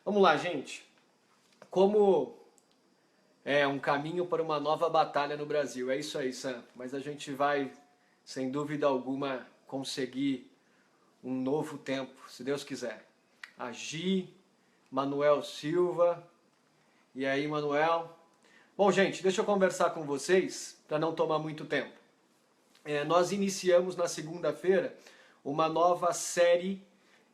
Vamos lá, gente. Como é um caminho para uma nova batalha no Brasil. É isso aí, Sam. Mas a gente vai, sem dúvida alguma, conseguir um novo tempo, se Deus quiser. Agi, Manuel Silva. E aí, Manuel? Bom, gente, deixa eu conversar com vocês para não tomar muito tempo. Nós iniciamos na segunda-feira uma nova série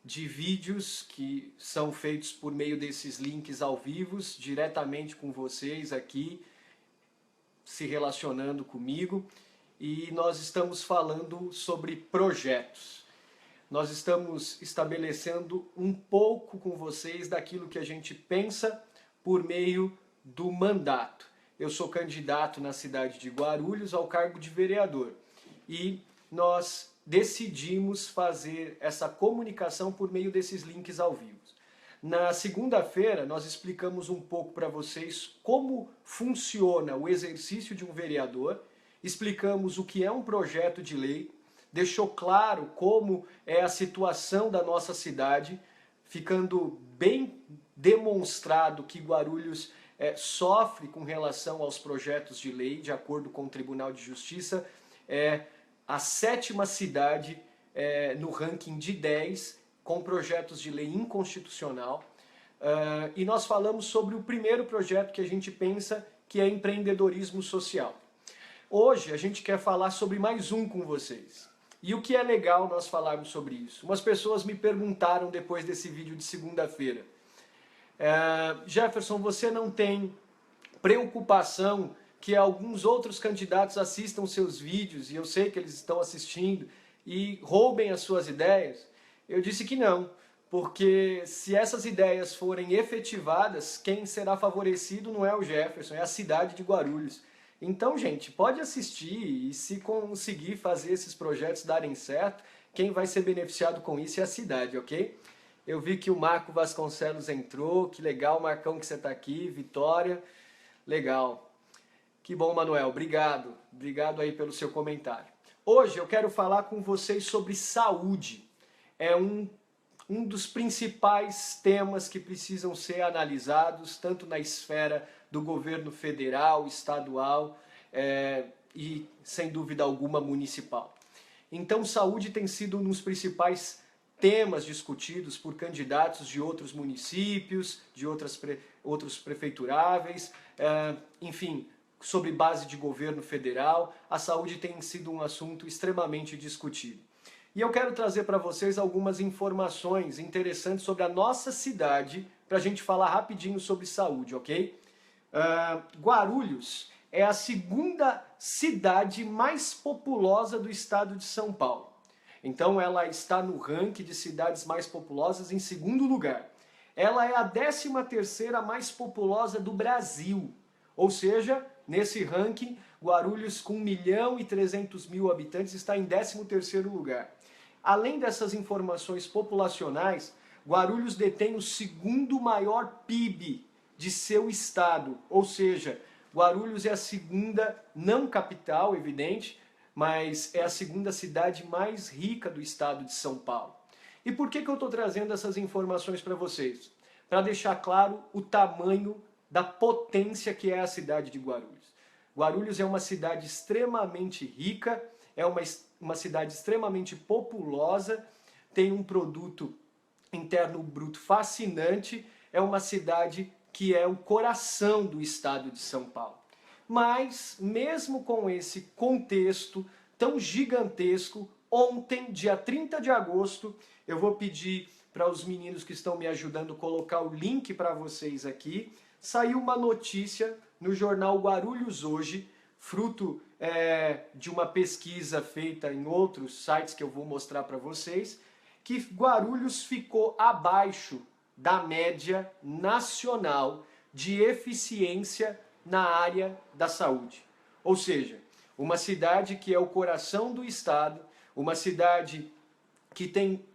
de vídeos que são feitos por meio desses links ao vivo, diretamente com vocês aqui, se relacionando comigo. E nós estamos falando sobre projetos. Nós estamos estabelecendo um pouco com vocês daquilo que a gente pensa por meio do mandato. Eu sou candidato na cidade de Guarulhos ao cargo de vereador e nós decidimos fazer essa comunicação por meio desses links ao vivo. Na segunda-feira nós explicamos um pouco para vocês como funciona o exercício de um vereador, explicamos o que é um projeto de lei, deixou claro como é a situação da nossa cidade, ficando bem demonstrado que Guarulhos sofre com relação aos projetos de lei, de acordo com o Tribunal de Justiça, é a 7ª cidade no ranking de 10 com projetos de lei inconstitucional. E nós falamos sobre o primeiro projeto que a gente pensa, que é empreendedorismo social. Hoje a gente quer falar sobre mais um com vocês. E o que é legal nós falarmos sobre isso? Umas pessoas me perguntaram depois desse vídeo de segunda-feira: Jefferson, você não tem preocupação que alguns outros candidatos assistam seus vídeos, e eu sei que eles estão assistindo, e roubem as suas ideias? Eu disse que não, porque se essas ideias forem efetivadas, quem será favorecido não é o Jefferson, é a cidade de Guarulhos. Então, gente, pode assistir, e se conseguir fazer esses projetos darem certo, quem vai ser beneficiado com isso é a cidade, ok? Eu vi que o Marco Vasconcelos entrou, que legal, Marcão, que você está aqui, Vitória, legal. Que bom, Manuel, obrigado. Obrigado aí pelo seu comentário. Hoje eu quero falar com vocês sobre saúde. É um dos principais temas que precisam ser analisados, tanto na esfera do governo federal, estadual e, sem dúvida alguma, municipal. Então, saúde tem sido um dos principais temas discutidos por candidatos de outros municípios, de outros prefeituráveis, enfim, sobre base de governo federal. A saúde tem sido um assunto extremamente discutido. E eu quero trazer para vocês algumas informações interessantes sobre a nossa cidade, para a gente falar rapidinho sobre saúde, ok? Guarulhos é a 2ª cidade mais populosa do estado de São Paulo. Então ela está no ranking de cidades mais populosas em 2º lugar. Ela é a 13ª mais populosa do Brasil. Ou seja, nesse ranking, Guarulhos com 1.300.000 habitantes está em 13º lugar. Além dessas informações populacionais, Guarulhos detém o 2º maior PIB de seu estado. Ou seja, Guarulhos é a 2ª, não capital, evidente, mas é a 2ª cidade mais rica do estado de São Paulo. E por que eu estou trazendo essas informações para vocês? Para deixar claro o tamanho da potência que é a cidade de Guarulhos. Guarulhos é uma cidade extremamente rica, é uma cidade extremamente populosa, tem um produto interno bruto fascinante, é uma cidade que é o coração do estado de São Paulo. Mas, mesmo com esse contexto tão gigantesco, ontem, dia 30 de agosto, eu vou pedir para os meninos que estão me ajudando colocar o link para vocês aqui, saiu uma notícia no jornal Guarulhos Hoje, fruto de uma pesquisa feita em outros sites que eu vou mostrar para vocês, que Guarulhos ficou abaixo da média nacional de eficiência na área da saúde. Ou seja, uma cidade que é o coração do estado, uma cidade que tem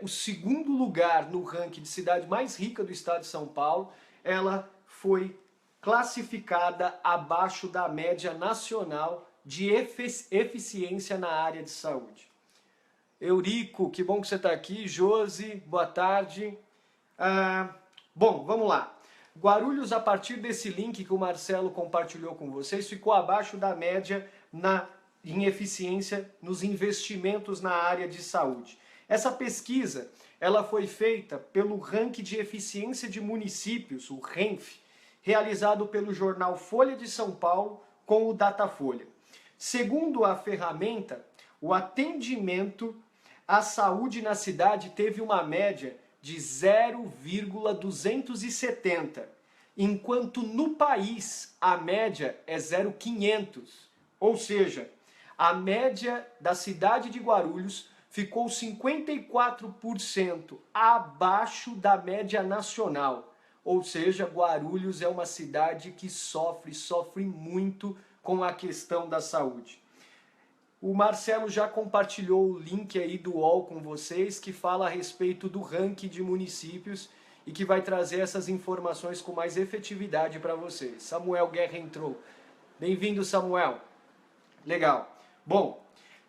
o 2º lugar no ranking de cidade mais rica do estado de São Paulo, ela foi classificada abaixo da média nacional de eficiência na área de saúde. Eurico, que bom que você está aqui. Josi, boa tarde. Bom, vamos lá. Guarulhos, a partir desse link que o Marcelo compartilhou com vocês, ficou abaixo da média em eficiência nos investimentos na área de saúde. Essa pesquisa ela foi feita pelo Ranking de Eficiência de Municípios, o RENF, realizado pelo jornal Folha de São Paulo com o Datafolha. Segundo a ferramenta, o atendimento à saúde na cidade teve uma média de 0,270, enquanto no país a média é 0,500. Ou seja, a média da cidade de Guarulhos ficou 54% abaixo da média nacional. Ou seja, Guarulhos é uma cidade que sofre muito com a questão da saúde. O Marcelo já compartilhou o link aí do UOL com vocês, que fala a respeito do ranking de municípios e que vai trazer essas informações com mais efetividade para vocês. Samuel Guerra entrou. Bem-vindo, Samuel. Legal. Bom,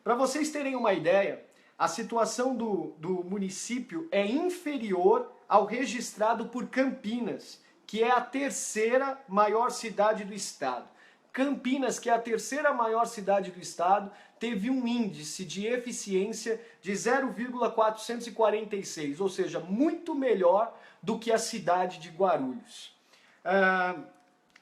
para vocês terem uma ideia, a situação do município é inferior ao registrado por Campinas, que é a terceira maior cidade do estado. Campinas, que é a terceira maior cidade do estado, teve um índice de eficiência de 0,446, ou seja, muito melhor do que a cidade de Guarulhos.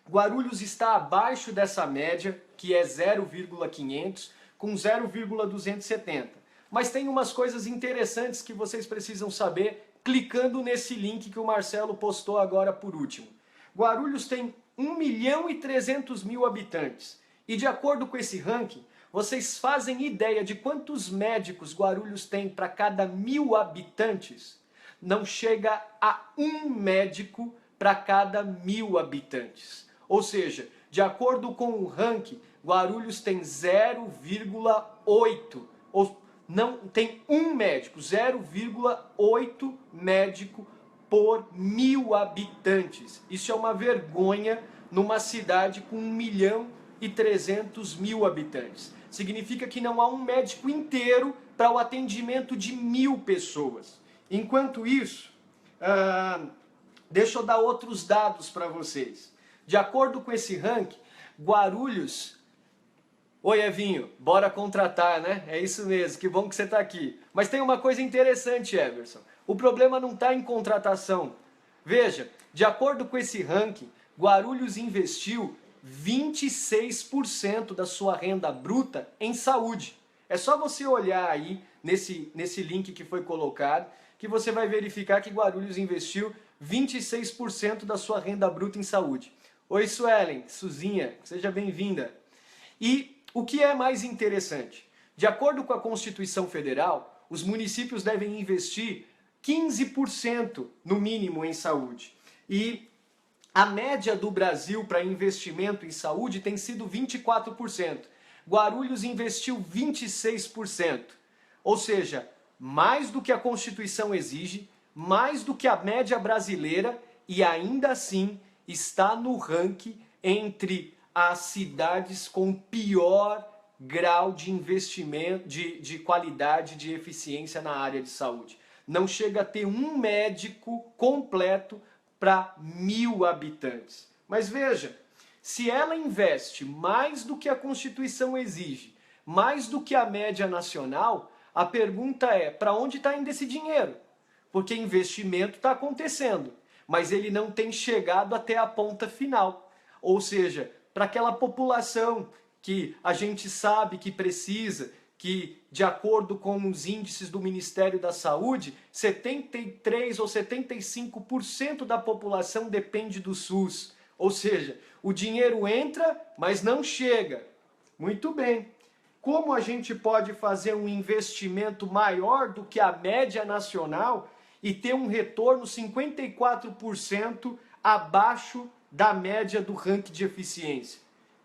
Guarulhos está abaixo dessa média, que é 0,500, com 0,270. Mas tem umas coisas interessantes que vocês precisam saber clicando nesse link que o Marcelo postou agora por último. Guarulhos tem 1.300.000 habitantes. E de acordo com esse ranking, vocês fazem ideia de quantos médicos Guarulhos tem para cada 1.000 habitantes? Não chega a um médico para cada 1.000 habitantes. Ou seja, de acordo com o ranking, Guarulhos tem 0,8, ou não tem um médico, 0,8 médico por 1.000 habitantes. Isso é uma vergonha numa cidade com 1.300.000 habitantes. Significa que não há um médico inteiro para o atendimento de 1.000 pessoas. Enquanto isso, deixa eu dar outros dados para vocês. De acordo com esse ranking, Guarulhos... Oi, Evinho, bora contratar, né? É isso mesmo, que bom que você está aqui. Mas tem uma coisa interessante, Everson. O problema não está em contratação. Veja, de acordo com esse ranking, Guarulhos investiu 26% da sua renda bruta em saúde. É só você olhar aí nesse link que foi colocado, que você vai verificar que Guarulhos investiu 26% da sua renda bruta em saúde. Oi, Suelen, Suzinha, seja bem-vinda. E o que é mais interessante? De acordo com a Constituição Federal, os municípios devem investir 15% no mínimo em saúde. E a média do Brasil para investimento em saúde tem sido 24%. Guarulhos investiu 26%. Ou seja, mais do que a Constituição exige, mais do que a média brasileira, e ainda assim está no ranking entre as cidades com pior grau de investimento, de qualidade, de eficiência na área de saúde. Não chega a ter um médico completo para 1.000 habitantes. Mas veja, se ela investe mais do que a Constituição exige, mais do que a média nacional, a pergunta é, para onde está indo esse dinheiro? Porque investimento está acontecendo, mas ele não tem chegado até a ponta final. Ou seja, para aquela população que a gente sabe que precisa, que de acordo com os índices do Ministério da Saúde, 73 ou 75% da população depende do SUS. Ou seja, o dinheiro entra, mas não chega. Muito bem. Como a gente pode fazer um investimento maior do que a média nacional e ter um retorno 54% abaixo da média do ranking de eficiência?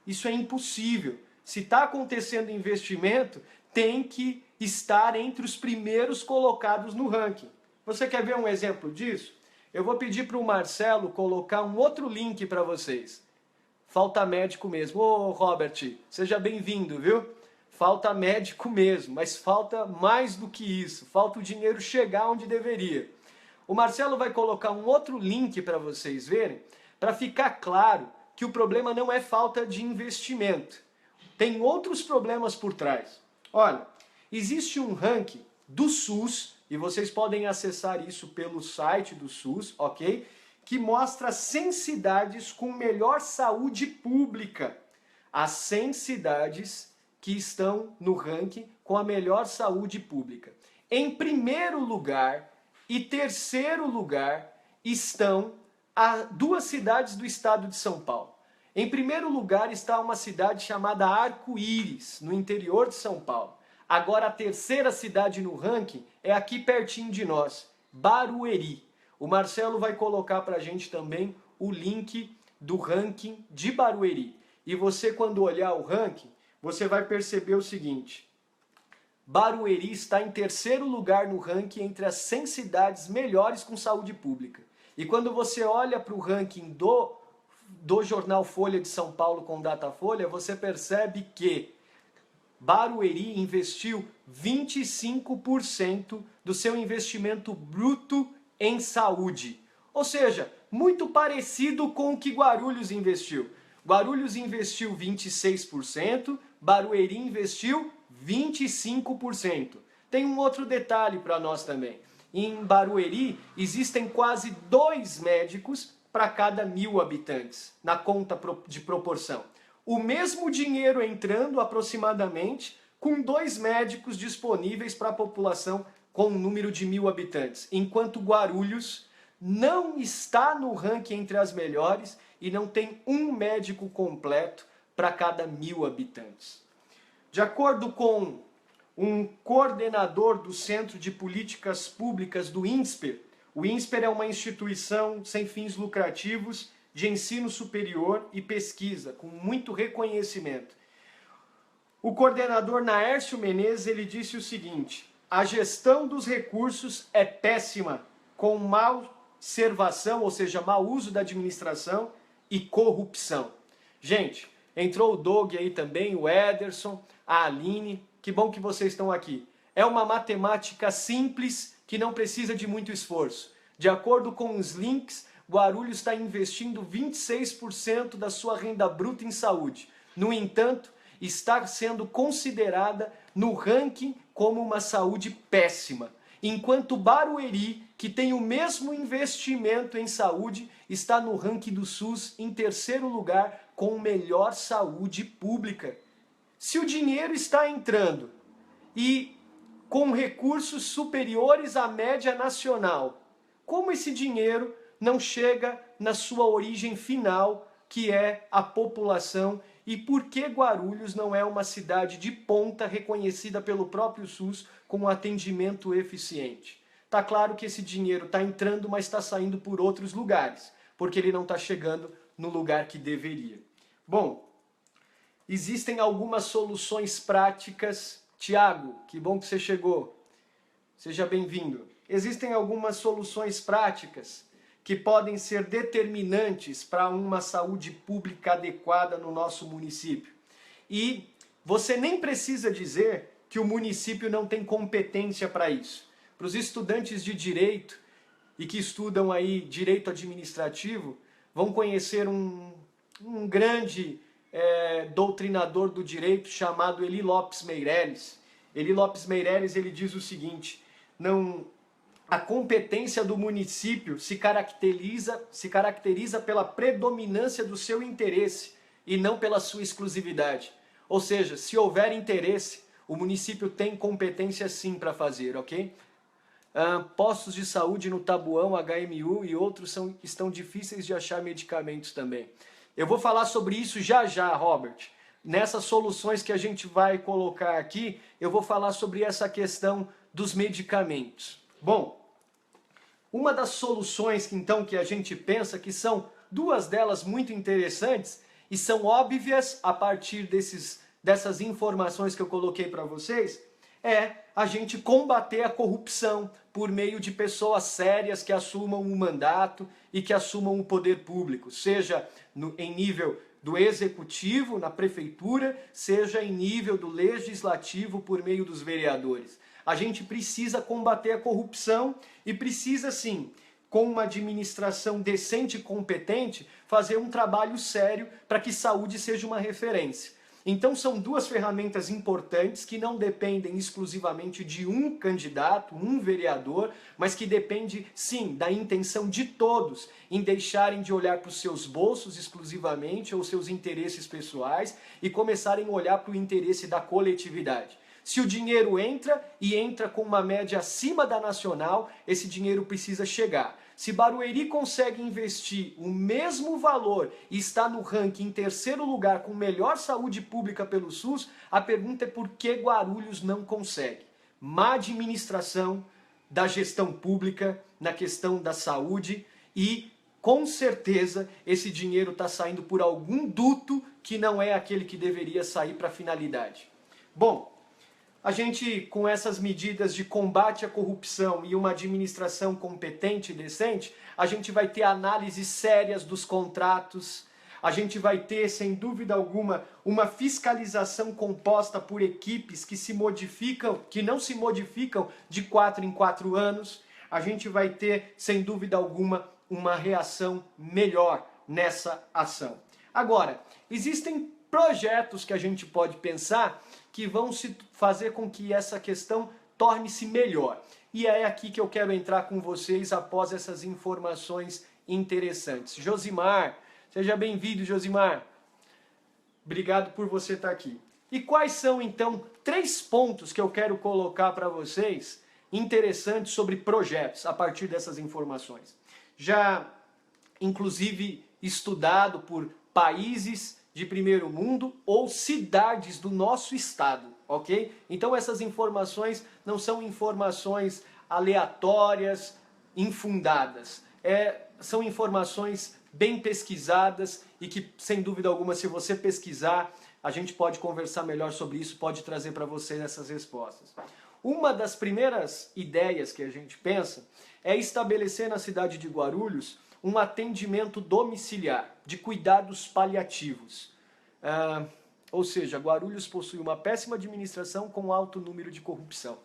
Isso é impossível. Se está acontecendo investimento, tem que estar entre os primeiros colocados no ranking. Você quer ver um exemplo disso? Eu vou pedir para o Marcelo colocar um outro link para vocês. Falta médico mesmo. Ô, Robert, seja bem-vindo, viu? Falta médico mesmo, mas falta mais do que isso. Falta o dinheiro chegar onde deveria. O Marcelo vai colocar um outro link para vocês verem, para ficar claro que o problema não é falta de investimento. Tem outros problemas por trás. Olha, existe um ranking do SUS, e vocês podem acessar isso pelo site do SUS, ok? Que mostra 100 cidades com melhor saúde pública. As 100 cidades que estão no ranking com a melhor saúde pública. Em primeiro lugar e terceiro lugar estão duas cidades do estado de São Paulo. Em primeiro lugar está uma cidade chamada Arco-Íris, no interior de São Paulo. Agora a terceira cidade no ranking é aqui pertinho de nós, Barueri. O Marcelo vai colocar para a gente também o link do ranking de Barueri. E você, quando olhar o ranking, você vai perceber o seguinte: Barueri está em terceiro lugar no ranking entre as 100 cidades melhores com saúde pública. E quando você olha para o ranking do jornal Folha de São Paulo com Datafolha, você percebe que Barueri investiu 25% do seu investimento bruto em saúde. Ou seja, muito parecido com o que Guarulhos investiu. Guarulhos investiu 26%, Barueri investiu 25%. Tem um outro detalhe para nós também. Em Barueri existem quase 2 médicos para cada 1.000 habitantes, na conta de proporção. O mesmo dinheiro entrando aproximadamente com 2 médicos disponíveis para a população com um número de 1.000 habitantes, enquanto Guarulhos não está no ranking entre as melhores e não tem um médico completo para cada 1.000 habitantes. De acordo com um coordenador do Centro de Políticas Públicas do INSPER, o INSPER é uma instituição sem fins lucrativos de ensino superior e pesquisa, com muito reconhecimento. O coordenador Naércio Menezes, ele disse o seguinte: a gestão dos recursos é péssima, com má observação, ou seja, mau uso da administração e corrupção. Gente, entrou o Doug aí também, o Ederson, a Aline, que bom que vocês estão aqui. É uma matemática simples que não precisa de muito esforço. De acordo com os links, Guarulhos está investindo 26% da sua renda bruta em saúde. No entanto, está sendo considerada no ranking como uma saúde péssima. Enquanto Barueri, que tem o mesmo investimento em saúde, está no ranking do SUS em terceiro lugar com melhor saúde pública. Se o dinheiro está entrando e com recursos superiores à média nacional, como esse dinheiro não chega na sua origem final, que é a população, e por que Guarulhos não é uma cidade de ponta reconhecida pelo próprio SUS com um atendimento eficiente? Tá claro que esse dinheiro está entrando, mas está saindo por outros lugares, porque ele não está chegando no lugar que deveria. Bom, existem algumas soluções práticas. Tiago, que bom que você chegou. Seja bem-vindo. Existem algumas soluções práticas que podem ser determinantes para uma saúde pública adequada no nosso município. E você nem precisa dizer que o município não tem competência para isso. Para os estudantes de direito e que estudam aí direito administrativo, vão conhecer um grande doutrinador do direito chamado Eli Lopes Meireles. Eli Lopes Meireles, ele diz o seguinte: a competência do município se caracteriza pela predominância do seu interesse e não pela sua exclusividade. Ou seja, se houver interesse, o município tem competência sim para fazer, ok? Postos de saúde no Tabuão, HMU e outros estão difíceis de achar medicamentos também. Eu vou falar sobre isso já já, Robert. Nessas soluções que a gente vai colocar aqui, eu vou falar sobre essa questão dos medicamentos. Bom, uma das soluções então que a gente pensa, que são duas delas muito interessantes e são óbvias a partir dessas informações que eu coloquei para vocês, é a gente combater a corrupção por meio de pessoas sérias que assumam o mandato e que assumam o poder público, seja em nível do executivo, na prefeitura, seja em nível do legislativo por meio dos vereadores. a gente precisa combater a corrupção e precisa, sim, com uma administração decente e competente, fazer um trabalho sério para que saúde seja uma referência. Então são duas ferramentas importantes que não dependem exclusivamente de um candidato, um vereador, mas que depende, sim, da intenção de todos em deixarem de olhar para os seus bolsos exclusivamente ou seus interesses pessoais e começarem a olhar para o interesse da coletividade. Se o dinheiro entra e entra com uma média acima da nacional, esse dinheiro precisa chegar. Se Barueri consegue investir o mesmo valor e está no ranking em terceiro lugar com melhor saúde pública pelo SUS, a pergunta é por que Guarulhos não consegue? Má administração da gestão pública na questão da saúde e, com certeza, esse dinheiro está saindo por algum duto que não é aquele que deveria sair para a finalidade. Bom, a gente, com essas medidas de combate à corrupção e uma administração competente e decente, a gente vai ter análises sérias dos contratos, a gente vai ter, sem dúvida alguma, uma fiscalização composta por equipes que se modificam, que não se modificam de 4 em 4 anos, a gente vai ter, sem dúvida alguma, uma reação melhor nessa ação. Agora, existem projetos que a gente pode pensar que vão se fazer com que essa questão torne-se melhor. E é aqui que eu quero entrar com vocês após essas informações interessantes. Josimar, seja bem-vindo, Josimar. Obrigado por você estar aqui. E quais são, então, 3 pontos que eu quero colocar para vocês interessantes sobre projetos a partir dessas informações? Já, inclusive, estudado por países de primeiro mundo ou cidades do nosso estado, ok? Então essas informações não são informações aleatórias, infundadas. São informações bem pesquisadas e que, sem dúvida alguma, se você pesquisar, a gente pode conversar melhor sobre isso, pode trazer para você essas respostas. Uma das primeiras ideias que a gente pensa é estabelecer na cidade de Guarulhos um atendimento domiciliar, de cuidados paliativos. Ou seja, Guarulhos possui uma péssima administração com alto número de corrupção.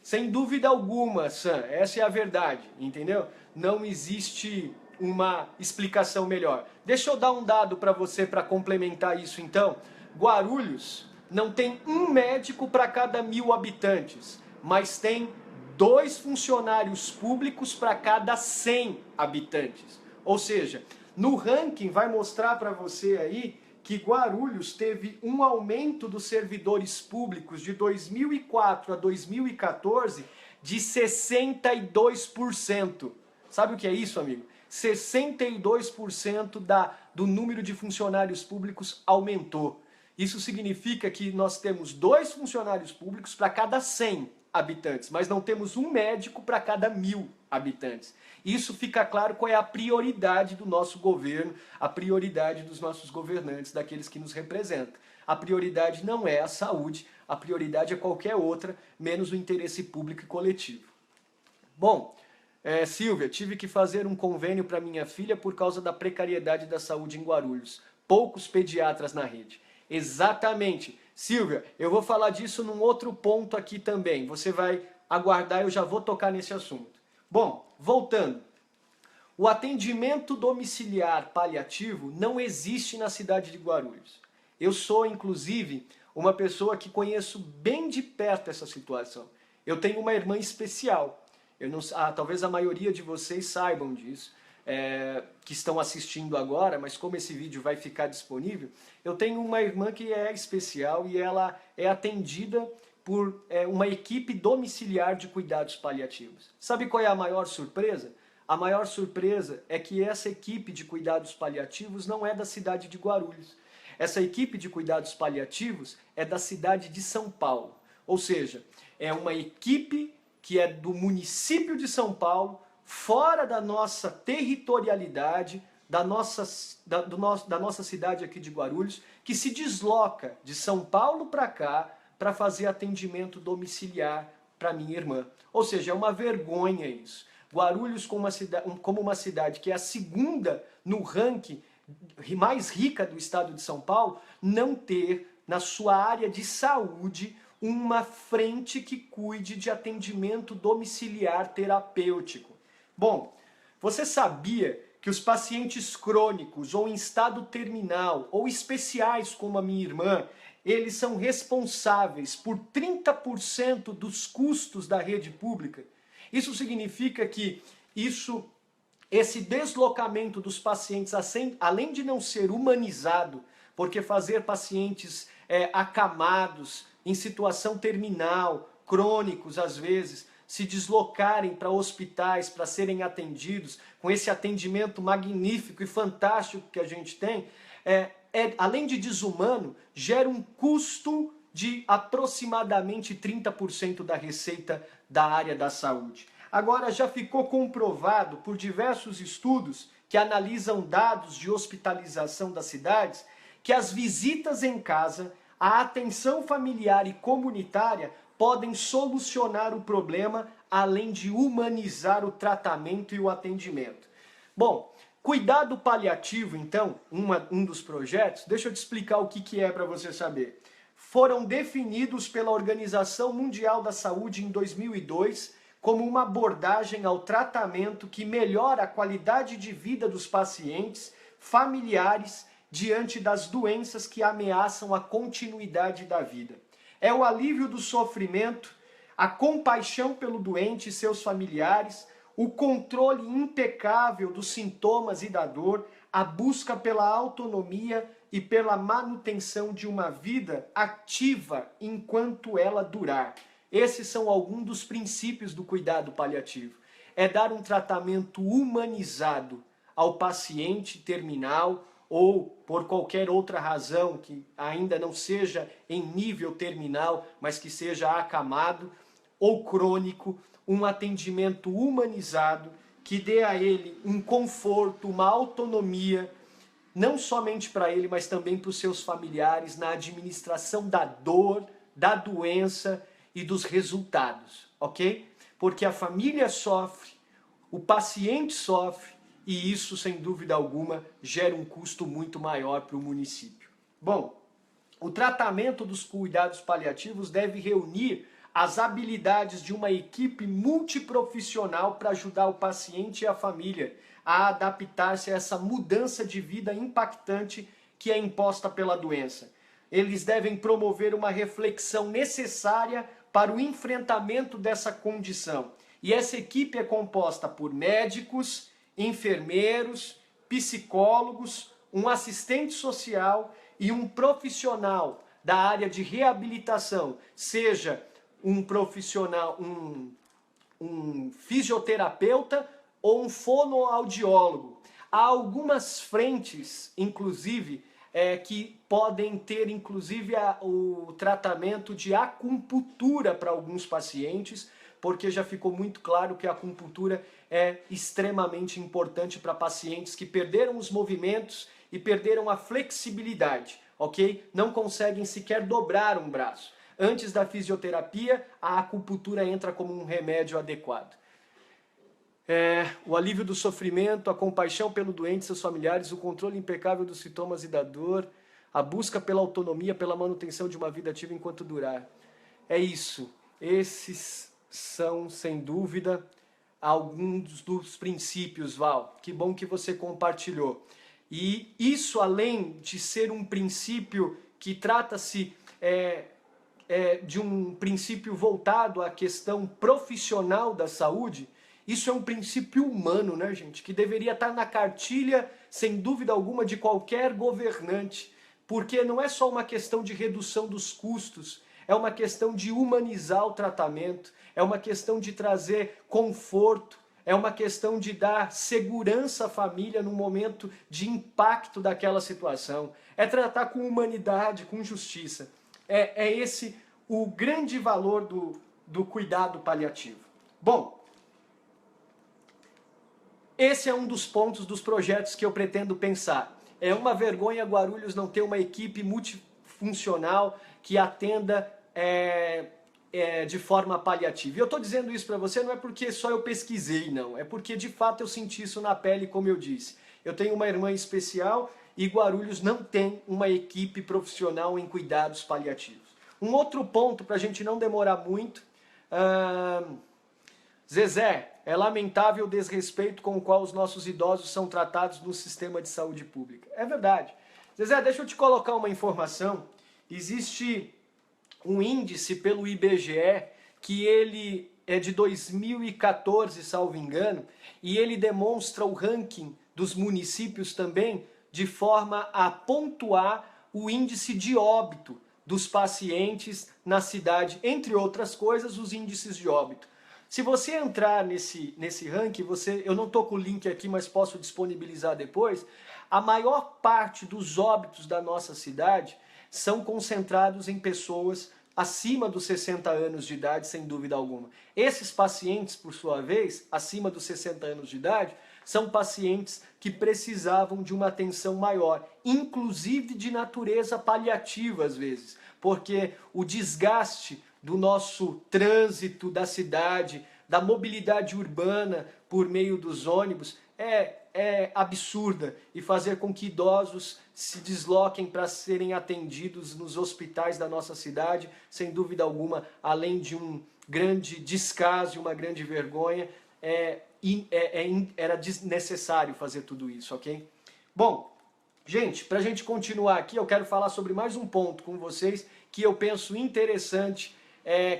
Sem dúvida alguma, Sam, essa é a verdade, entendeu? Não existe uma explicação melhor. Deixa eu dar um dado para você para complementar isso então. Guarulhos não tem um médico para cada 1000 habitantes, mas tem 2 funcionários públicos para cada 100 habitantes. Ou seja, no ranking vai mostrar para você aí que Guarulhos teve um aumento dos servidores públicos de 2004 a 2014 de 62%. Sabe o que é isso, amigo? 62% do número de funcionários públicos aumentou. Isso significa que nós temos 2 funcionários públicos para cada 100 habitantes, mas não temos um médico para cada 1000 habitantes. Isso fica claro qual é a prioridade do nosso governo, a prioridade dos nossos governantes, daqueles que nos representam. A prioridade não é a saúde, a prioridade é qualquer outra, menos o interesse público e coletivo. Bom, Silvia, tive que fazer um convênio para minha filha por causa da precariedade da saúde em Guarulhos. Poucos pediatras na rede. Exatamente. Silvia, eu vou falar disso num outro ponto aqui também. Você vai aguardar, eu já vou tocar nesse assunto. Bom, voltando. O atendimento domiciliar paliativo não existe na cidade de Guarulhos. Eu sou, inclusive, uma pessoa que conheço bem de perto essa situação. Eu tenho uma irmã especial. Talvez a maioria de vocês saibam disso. Que estão assistindo agora, mas como esse vídeo vai ficar disponível, eu tenho uma irmã que é especial e ela é atendida por uma equipe domiciliar de cuidados paliativos. Sabe qual é a maior surpresa? A maior surpresa é que essa equipe de cuidados paliativos não é da cidade de Guarulhos. Essa equipe de cuidados paliativos é da cidade de São Paulo. Ou seja, é uma equipe que é do município de São Paulo, fora da nossa territorialidade, da nossa cidade aqui de Guarulhos, que se desloca de São Paulo para cá para fazer atendimento domiciliar para minha irmã. Ou seja, é uma vergonha isso. Guarulhos como uma cidade que é a segunda no ranking mais rica do estado de São Paulo, não ter na sua área de saúde uma frente que cuide de atendimento domiciliar terapêutico. Bom, você sabia que os pacientes crônicos ou em estado terminal ou especiais como a minha irmã, eles são responsáveis por 30% dos custos da rede pública? Isso significa que esse deslocamento dos pacientes, além de não ser humanizado, porque fazer pacientes acamados, em situação terminal, crônicos às vezes, se deslocarem para hospitais para serem atendidos, com esse atendimento magnífico e fantástico que a gente tem, além de desumano, gera um custo de aproximadamente 30% da receita da área da saúde. Agora, já ficou comprovado por diversos estudos que analisam dados de hospitalização das cidades, que as visitas em casa, a atenção familiar e comunitária podem solucionar o problema, além de humanizar o tratamento e o atendimento. Bom, cuidado paliativo, então, um dos projetos, deixa eu te explicar o que é para você saber. Foram definidos pela Organização Mundial da Saúde em 2002 como uma abordagem ao tratamento que melhora a qualidade de vida dos pacientes, familiares, diante das doenças que ameaçam a continuidade da vida. É o alívio do sofrimento, a compaixão pelo doente e seus familiares, o controle impecável dos sintomas e da dor, a busca pela autonomia e pela manutenção de uma vida ativa enquanto ela durar. Esses são alguns dos princípios do cuidado paliativo. É dar um tratamento humanizado ao paciente terminal ou por qualquer outra razão que ainda não seja em nível terminal, mas que seja acamado ou crônico, um atendimento humanizado que dê a ele um conforto, uma autonomia, não somente para ele, mas também para os seus familiares na administração da dor, da doença e dos resultados, ok? Porque a família sofre, o paciente sofre, e isso, sem dúvida alguma, gera um custo muito maior para o município. Bom, o tratamento dos cuidados paliativos deve reunir as habilidades de uma equipe multiprofissional para ajudar o paciente e a família a adaptar-se a essa mudança de vida impactante que é imposta pela doença. Eles devem promover uma reflexão necessária para o enfrentamento dessa condição. E essa equipe é composta por médicos, enfermeiros, psicólogos, um assistente social e um profissional da área de reabilitação, seja um profissional, um fisioterapeuta ou um fonoaudiólogo. Há algumas frentes, inclusive, que podem ter, inclusive, o tratamento de acupuntura para alguns pacientes, porque já ficou muito claro que a acupuntura é extremamente importante para pacientes que perderam os movimentos e perderam a flexibilidade, ok? Não conseguem sequer dobrar um braço. Antes da fisioterapia, a acupuntura entra como um remédio adequado. O alívio do sofrimento, a compaixão pelo doente e seus familiares, o controle impecável dos sintomas e da dor, a busca pela autonomia, pela manutenção de uma vida ativa enquanto durar. É isso. Esses são, sem dúvida, alguns dos princípios, Val. Que bom que você compartilhou. E isso, além de ser um princípio que trata-se de um princípio voltado à questão profissional da saúde, isso é um princípio humano, né, gente? Que deveria estar na cartilha, sem dúvida alguma, de qualquer governante. Porque não é só uma questão de redução dos custos, é uma questão de humanizar o tratamento, é uma questão de trazer conforto, é uma questão de dar segurança à família no momento de impacto daquela situação. É tratar com humanidade, com justiça. É esse o grande valor do cuidado paliativo. Bom, esse é um dos pontos dos projetos que eu pretendo pensar. É uma vergonha Guarulhos não ter uma equipe multifuncional que atenda de forma paliativa. E eu estou dizendo isso para você não é porque só eu pesquisei, não. É porque de fato eu senti isso na pele, como eu disse. Eu tenho uma irmã especial e Guarulhos não tem uma equipe profissional em cuidados paliativos. Um outro ponto para a gente não demorar muito, Zezé, é lamentável o desrespeito com o qual os nossos idosos são tratados no sistema de saúde pública. É verdade. Zezé, deixa eu te colocar uma informação. Existe um índice pelo IBGE que ele é de 2014, salvo engano, e ele demonstra o ranking dos municípios também de forma a pontuar o índice de óbito dos pacientes na cidade, entre outras coisas, os índices de óbito. Se você entrar nesse ranking, eu não estou com o link aqui, mas posso disponibilizar depois, a maior parte dos óbitos da nossa cidade são concentrados em pessoas acima dos 60 anos de idade, sem dúvida alguma. Esses pacientes, por sua vez, acima dos 60 anos de idade, são pacientes que precisavam de uma atenção maior, inclusive de natureza paliativa às vezes, porque o desgaste do nosso trânsito da cidade, da mobilidade urbana por meio dos ônibus, é absurda, e fazer com que idosos se desloquem para serem atendidos nos hospitais da nossa cidade, sem dúvida alguma, além de um grande descaso e uma grande vergonha, era desnecessário fazer tudo isso, ok? Bom, gente, para a gente continuar aqui, eu quero falar sobre mais um ponto com vocês que eu penso interessante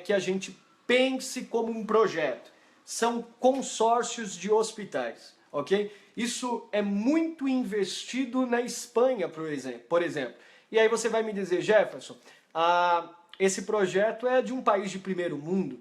que a gente pense como um projeto. São consórcios de hospitais, ok? Isso é muito investido na Espanha, por exemplo. E aí você vai me dizer, Jefferson, esse projeto é de um país de primeiro mundo.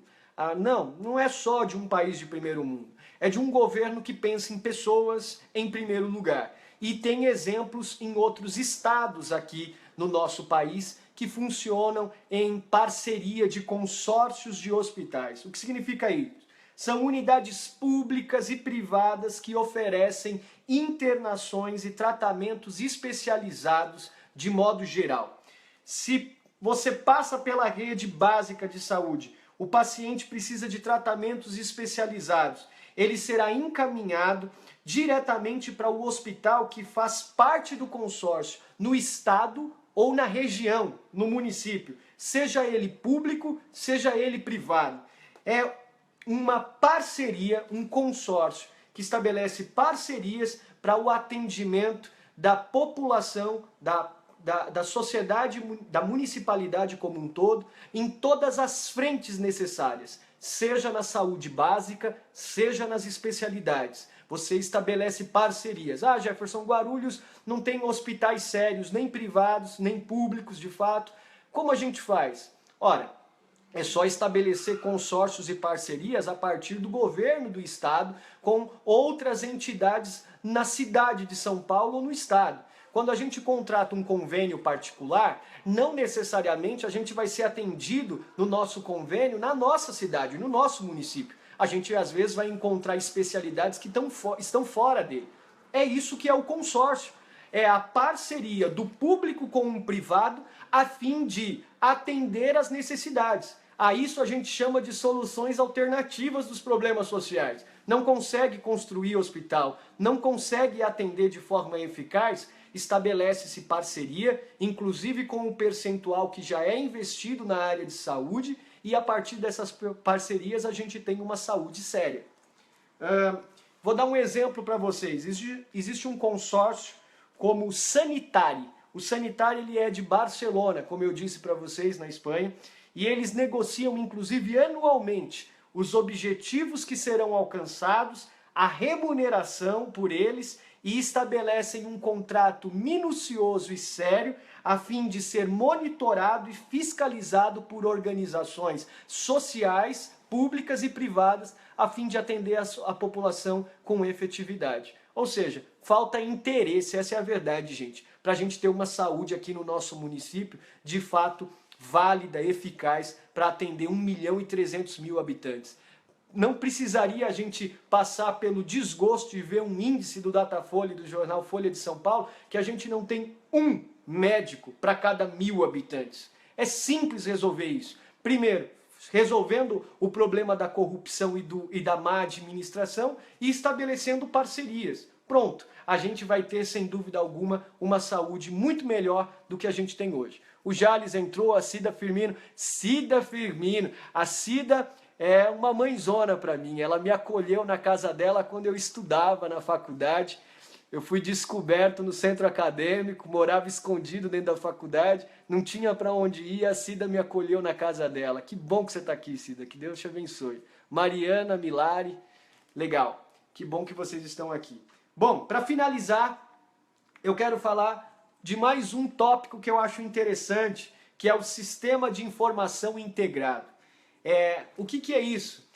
Não, não é só de um país de primeiro mundo. É de um governo que pensa em pessoas em primeiro lugar. E tem exemplos em outros estados aqui no nosso país que funcionam em parceria de consórcios de hospitais. O que significa isso? São unidades públicas e privadas que oferecem internações e tratamentos especializados de modo geral. Se você passa pela rede básica de saúde, o paciente precisa de tratamentos especializados, ele será encaminhado diretamente para o hospital que faz parte do consórcio, no estado ou na região, no município, seja ele público, seja ele privado. É uma parceria, um consórcio que estabelece parcerias para o atendimento da população, da sociedade, da municipalidade como um todo, em todas as frentes necessárias, seja na saúde básica, seja nas especialidades. Você estabelece parcerias. Jefferson, Guarulhos não tem hospitais sérios, nem privados, nem públicos de fato. Como a gente faz? Ora, é só estabelecer consórcios e parcerias a partir do governo do estado com outras entidades na cidade de São Paulo ou no estado. Quando a gente contrata um convênio particular, não necessariamente a gente vai ser atendido no nosso convênio na nossa cidade, no nosso município. A gente às vezes vai encontrar especialidades que estão fora dele. É isso que é o consórcio. É a parceria do público com o privado a fim de atender às necessidades. A isso a gente chama de soluções alternativas dos problemas sociais. Não consegue construir hospital, não consegue atender de forma eficaz, estabelece-se parceria, inclusive com o percentual que já é investido na área de saúde, e a partir dessas parcerias a gente tem uma saúde séria. Vou dar um exemplo para vocês. Existe um consórcio como o Sanitari. O Sanitari ele é de Barcelona, como eu disse para vocês, na Espanha, e eles negociam inclusive anualmente os objetivos que serão alcançados, a remuneração por eles, e estabelecem um contrato minucioso e sério a fim de ser monitorado e fiscalizado por organizações sociais, públicas e privadas, a fim de atender a população com efetividade. Ou seja, falta interesse, essa é a verdade, gente, para a gente ter uma saúde aqui no nosso município, de fato, válida, eficaz, para atender 1.300.000 habitantes. Não precisaria a gente passar pelo desgosto de ver um índice do Datafolha e do jornal Folha de São Paulo que a gente não tem um médico para cada 1.000 habitantes. É simples resolver isso. Primeiro, resolvendo o problema da corrupção e da má administração e estabelecendo parcerias. pronto, a gente vai ter, sem dúvida alguma, uma saúde muito melhor do que a gente tem hoje. O Jales entrou, a Cida Firmino, a Cida é uma mãezona para mim, ela me acolheu na casa dela quando eu estudava na faculdade. Eu fui descoberto no centro acadêmico, morava escondido dentro da faculdade, não tinha para onde ir, a Cida me acolheu na casa dela. Que bom que você está aqui, Cida, que Deus te abençoe. Mariana, Milari, legal, que bom que vocês estão aqui. Bom, para finalizar, eu quero falar de mais um tópico que eu acho interessante, que é o Sistema de Informação Integrado. O que é isso?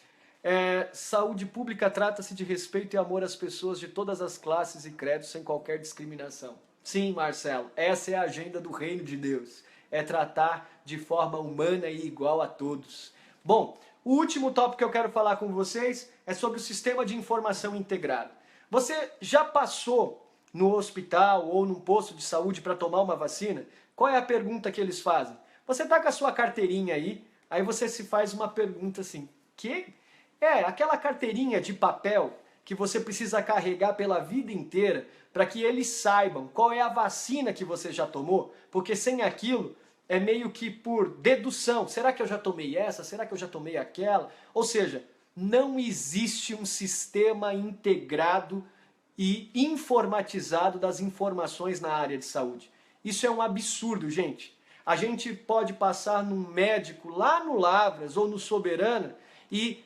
Saúde pública trata-se de respeito e amor às pessoas de todas as classes e credos sem qualquer discriminação. Sim, Marcelo, essa é a agenda do reino de Deus. É tratar de forma humana e igual a todos. Bom, o último tópico que eu quero falar com vocês é sobre o Sistema de Informação Integrado. Você já passou no hospital ou num posto de saúde para tomar uma vacina? Qual é a pergunta que eles fazem? Você está com a sua carteirinha aí você se faz uma pergunta assim, aquela carteirinha de papel que você precisa carregar pela vida inteira para que eles saibam qual é a vacina que você já tomou, porque sem aquilo é meio que por dedução. Será que eu já tomei essa? Será que eu já tomei aquela? Ou seja, não existe um sistema integrado e informatizado das informações na área de saúde. Isso é um absurdo, gente. A gente pode passar num médico lá no Lavras ou no Soberana e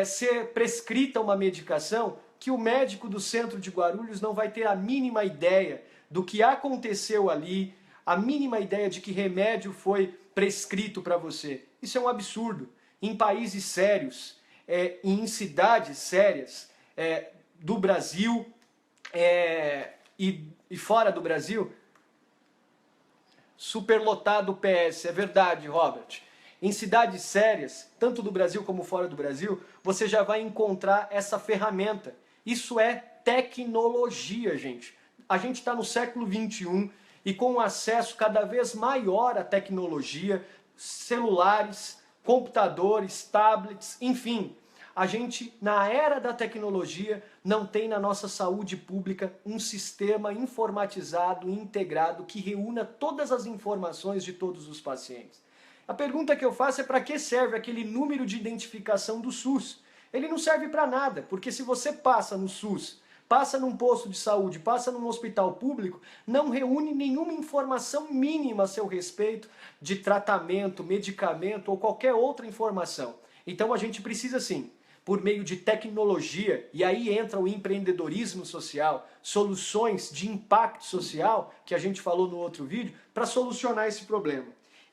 ser prescrita uma medicação que o médico do centro de Guarulhos não vai ter a mínima ideia do que aconteceu ali, a mínima ideia de que remédio foi prescrito para você. Isso é um absurdo. Em países sérios, em cidades sérias do Brasil e fora do Brasil, superlotado o PS, é verdade, Robert. Em cidades sérias, tanto do Brasil como fora do Brasil, você já vai encontrar essa ferramenta. Isso é tecnologia, gente. A gente está no século XXI e com um acesso cada vez maior à tecnologia, celulares, computadores, tablets, enfim. A gente, na era da tecnologia, não tem na nossa saúde pública um sistema informatizado, integrado, que reúna todas as informações de todos os pacientes. A pergunta que eu faço é para que serve aquele número de identificação do SUS? Ele não serve para nada, porque se você passa no SUS, passa num posto de saúde, passa num hospital público, não reúne nenhuma informação mínima a seu respeito de tratamento, medicamento ou qualquer outra informação. Então a gente precisa sim, por meio de tecnologia, e aí entra o empreendedorismo social, soluções de impacto social, que a gente falou no outro vídeo, para solucionar esse problema.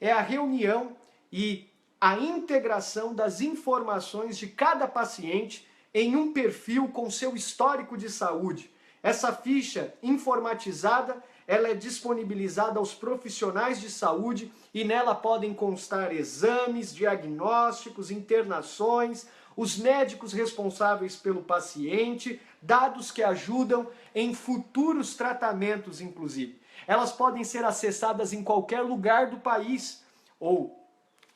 É a reunião e a integração das informações de cada paciente em um perfil com seu histórico de saúde. Essa ficha informatizada, ela é disponibilizada aos profissionais de saúde e nela podem constar exames, diagnósticos, internações, os médicos responsáveis pelo paciente, dados que ajudam em futuros tratamentos, inclusive. Elas podem ser acessadas em qualquer lugar do país,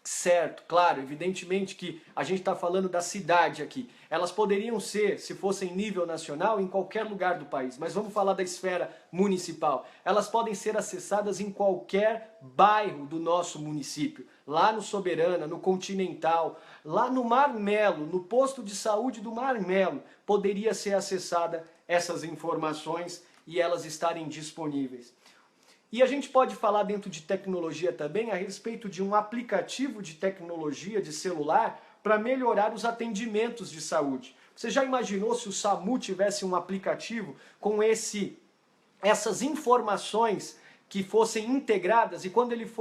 certo, claro, evidentemente que a gente está falando da cidade aqui. Elas poderiam ser, se fossem nível nacional, em qualquer lugar do país, mas vamos falar da esfera municipal. Elas podem ser acessadas em qualquer bairro do nosso município, lá no Soberana, no Continental, lá no Marmelo, no posto de saúde do Marmelo, poderia ser acessada essas informações e elas estarem disponíveis. E a gente pode falar dentro de tecnologia também a respeito de um aplicativo de tecnologia de celular para melhorar os atendimentos de saúde. Você já imaginou se o SAMU tivesse um aplicativo com essas informações que fossem integradas e quando ele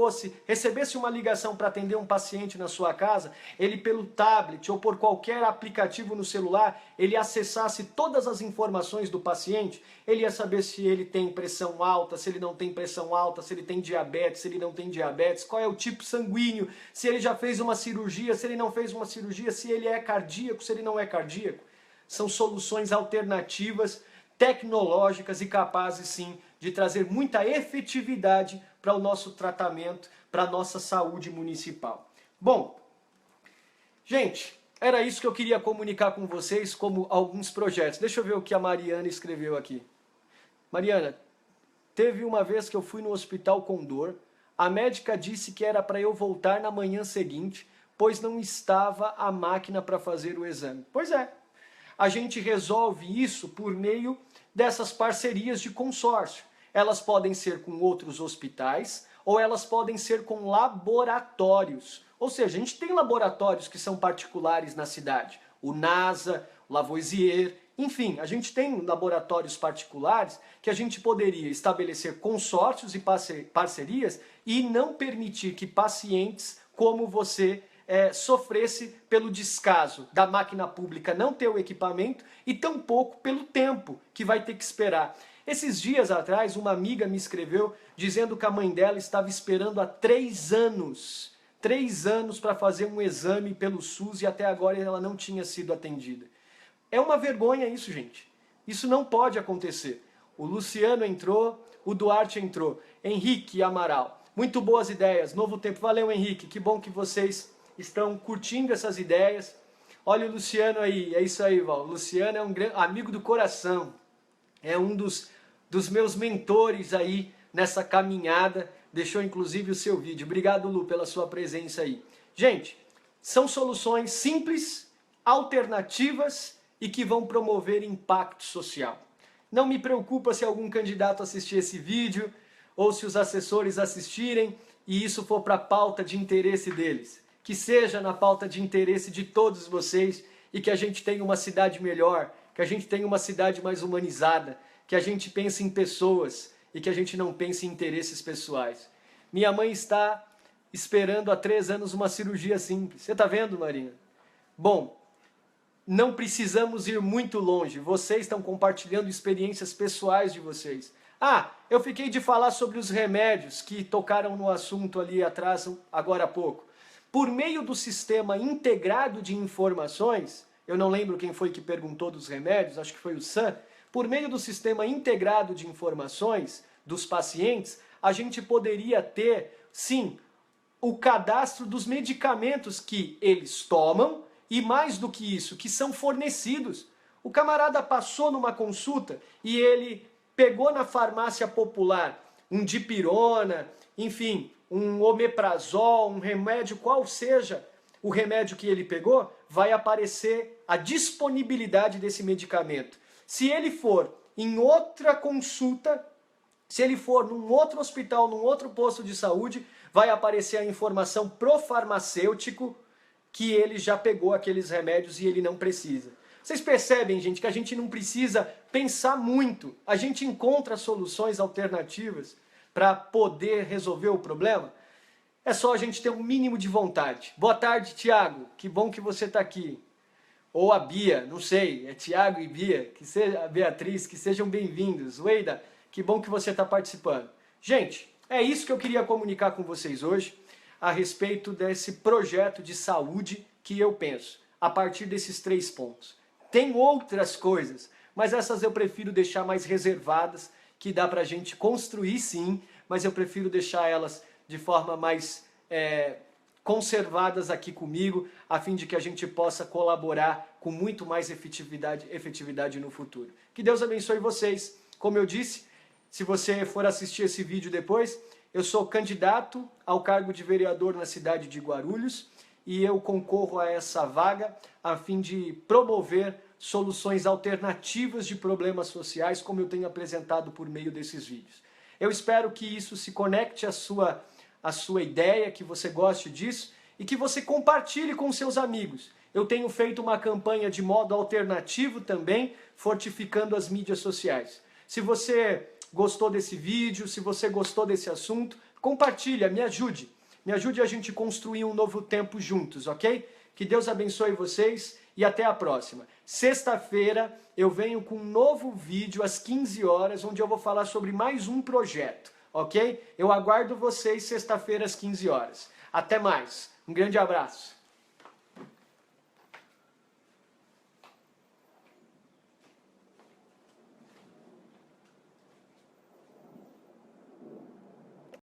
recebesse uma ligação para atender um paciente na sua casa, ele pelo tablet ou por qualquer aplicativo no celular, ele acessasse todas as informações do paciente, ele ia saber se ele tem pressão alta, se ele não tem pressão alta, se ele tem diabetes, se ele não tem diabetes, qual é o tipo sanguíneo, se ele já fez uma cirurgia, se ele não fez uma cirurgia, se ele é cardíaco, se ele não é cardíaco. São soluções alternativas, tecnológicas e capazes sim de trazer muita efetividade para o nosso tratamento, para a nossa saúde municipal. Bom, gente, era isso que eu queria comunicar com vocês como alguns projetos. Deixa eu ver o que a Mariana escreveu aqui. Mariana, teve uma vez que eu fui no hospital com dor, a médica disse que era para eu voltar na manhã seguinte, pois não estava a máquina para fazer o exame. Pois é, a gente resolve isso por meio dessas parcerias de consórcio. Elas podem ser com outros hospitais ou elas podem ser com laboratórios. Ou seja, a gente tem laboratórios que são particulares na cidade. O NASA, o Lavoisier, enfim, a gente tem laboratórios particulares que a gente poderia estabelecer consórcios e parcerias e não permitir que pacientes como você sofresse pelo descaso da máquina pública não ter o equipamento e tampouco pelo tempo que vai ter que esperar. Esses dias atrás, uma amiga me escreveu dizendo que a mãe dela estava esperando há 3 anos. 3 anos para fazer um exame pelo SUS e até agora ela não tinha sido atendida. É uma vergonha isso, gente. Isso não pode acontecer. O Luciano entrou, o Duarte entrou. Henrique Amaral. Muito boas ideias, novo tempo. Valeu, Henrique. Que bom que vocês estão curtindo essas ideias. Olha o Luciano aí, é isso aí, Val. O Luciano é um grande amigo do coração. É um dos meus mentores aí nessa caminhada. Deixou inclusive o seu vídeo. Obrigado, Lu, pela sua presença aí. Gente, são soluções simples, alternativas e que vão promover impacto social. Não me preocupa se algum candidato assistir esse vídeo ou se os assessores assistirem e isso for para a pauta de interesse deles. Que seja na pauta de interesse de todos vocês e que a gente tenha uma cidade melhor, que a gente tenha uma cidade mais humanizada, que a gente pense em pessoas e que a gente não pense em interesses pessoais. Minha mãe está esperando há 3 anos uma cirurgia simples. Você está vendo, Marina? Bom, não precisamos ir muito longe. Vocês estão compartilhando experiências pessoais de vocês. Ah, eu fiquei de falar sobre os remédios que tocaram no assunto ali atrás, agora há pouco. Por meio do sistema integrado de informações, eu não lembro quem foi que perguntou dos remédios, acho que foi o Sam, por meio do sistema integrado de informações dos pacientes, a gente poderia ter, sim, o cadastro dos medicamentos que eles tomam e mais do que isso, que são fornecidos. O camarada passou numa consulta e ele pegou na farmácia popular um dipirona, enfim, um omeprazol, um remédio, qual seja o remédio que ele pegou, vai aparecer a disponibilidade desse medicamento. Se ele for em outra consulta, se ele for num outro hospital, num outro posto de saúde, vai aparecer a informação pro farmacêutico que ele já pegou aqueles remédios e ele não precisa. Vocês percebem, gente, que a gente não precisa pensar muito. A gente encontra soluções alternativas para poder resolver o problema. É só a gente ter um mínimo de vontade. Boa tarde, Tiago. Que bom que você está aqui. Ou a Bia, não sei, é Tiago e Bia, que seja a Beatriz, que sejam bem-vindos. Weida, que bom que você está participando. Gente, é isso que eu queria comunicar com vocês hoje a respeito desse projeto de saúde que eu penso, a partir desses 3 pontos. Tem outras coisas, mas essas eu prefiro deixar mais reservadas, que dá pra gente construir sim, mas eu prefiro deixar elas de forma mais conservadas aqui comigo, a fim de que a gente possa colaborar com muito mais efetividade no futuro. Que Deus abençoe vocês. Como eu disse, se você for assistir esse vídeo depois, eu sou candidato ao cargo de vereador na cidade de Guarulhos e eu concorro a essa vaga a fim de promover soluções alternativas de problemas sociais, como eu tenho apresentado por meio desses vídeos. Eu espero que isso se conecte à sua ideia, que você goste disso e que você compartilhe com seus amigos. Eu tenho feito uma campanha de modo alternativo também, fortificando as mídias sociais. Se você gostou desse vídeo, se você gostou desse assunto, compartilha, me ajude. Me ajude a gente construir um novo tempo juntos, ok? Que Deus abençoe vocês e até a próxima. Sexta-feira eu venho com um novo vídeo às 15 horas, onde eu vou falar sobre mais um projeto, ok? Eu aguardo vocês sexta-feira às 15 horas. Até mais. Um grande abraço.